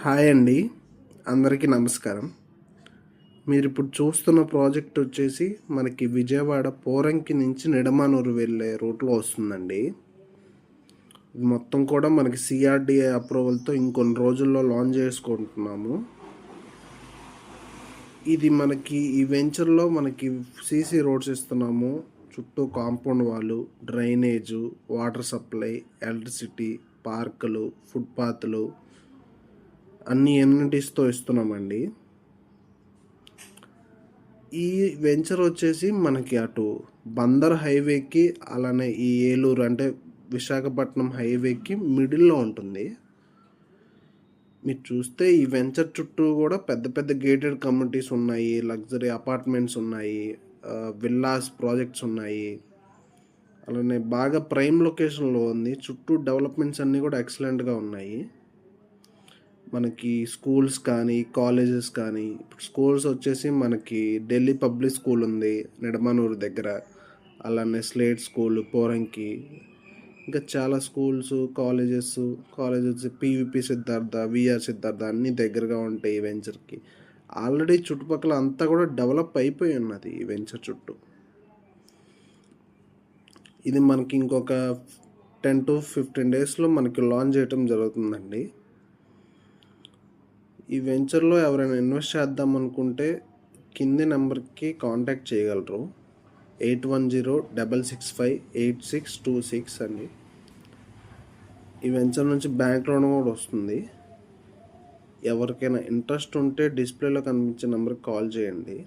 Hi అండి, అందరికీ నమస్కారం. మీరు ఇప్పుడు చూస్తున్న ప్రాజెక్ట్ వచ్చేసి మనకి విజయవాడ పోరంకి నుంచి నిడమానూరు వెళ్ళే రూట్లో వస్తుందండి. ఇది మొత్తం కూడా మనకి సిఆర్డిఏ అప్రూవల్తో ఇంకొన్ని రోజుల్లో లాంచ్ చేసుకుంటున్నాము. ఇది మనకి ఈ వెంచర్లో మనకి సీసీ రోడ్స్ ఇస్తున్నాము. చుట్టూ కాంపౌండ్ వాళ్ళు, డ్రైనేజు, వాటర్ సప్లై, ఎలక్ట్రిసిటీ, పార్కులు, ఫుట్పాత్లు అన్ని ఎమ్యూనిటీస్తో ఇస్తున్నామండి. ఈ వెంచర్ వచ్చేసి మనకి అటు బందర్ హైవేకి అలానే ఈ ఏలూరు అంటే విశాఖపట్నం హైవేకి మిడిల్లో ఉంటుంది. మీరు చూస్తే ఈ వెంచర్ చుట్టూ కూడా పెద్ద పెద్ద గేటెడ్ కమ్యూనిటీస్ ఉన్నాయి, లగ్జరీ అపార్ట్మెంట్స్ ఉన్నాయి, విల్లాస్ ప్రాజెక్ట్స్ ఉన్నాయి. అలానే బాగా ప్రైమ్ లొకేషన్లో ఉంది. చుట్టూ డెవలప్మెంట్స్ అన్నీ కూడా ఎక్సలెంట్గా ఉన్నాయి. మనకి స్కూల్స్ కానీ కాలేజెస్ కానీ, ఇప్పుడు స్కూల్స్ వచ్చేసి మనకి ఢిల్లీ పబ్లిక్ స్కూల్ ఉంది నిడమనూరు దగ్గర, అలానే స్లేట్ స్కూల్ పోరంకి, ఇంకా చాలా schools colleges PVP Siddhartha, VR Siddhartha అన్నీ దగ్గరగా ఉంటాయి ఈ వెంచర్కి. ఆల్రెడీ చుట్టుపక్కల అంతా కూడా డెవలప్ అయిపోయి ఉన్నది ఈ వెంచర్ చుట్టూ. ఇది మనకి ఇంకొక 10 to 15 డేస్లో మనకి లాంచ్ చేయటం జరుగుతుందండి. ఈ వెంచర్లో ఎవరైనా ఇన్వెస్ట్ చేద్దాం అనుకుంటే కింది నెంబర్కి కాంటాక్ట్ చేయగలరు. 8106658626 అండి. ఈ వెంచర్ నుంచి బ్యాంక్ లోన్ కూడా వస్తుంది. ఎవరికైనా ఇంట్రెస్ట్ ఉంటే డిస్ప్లేలో కనిపించే నెంబర్కి కాల్ చేయండి.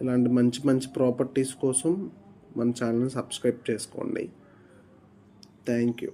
ఇలాంటి మంచి మంచి ప్రాపర్టీస్ కోసం మన ఛానల్ని సబ్స్క్రైబ్ చేసుకోండి. Thank you.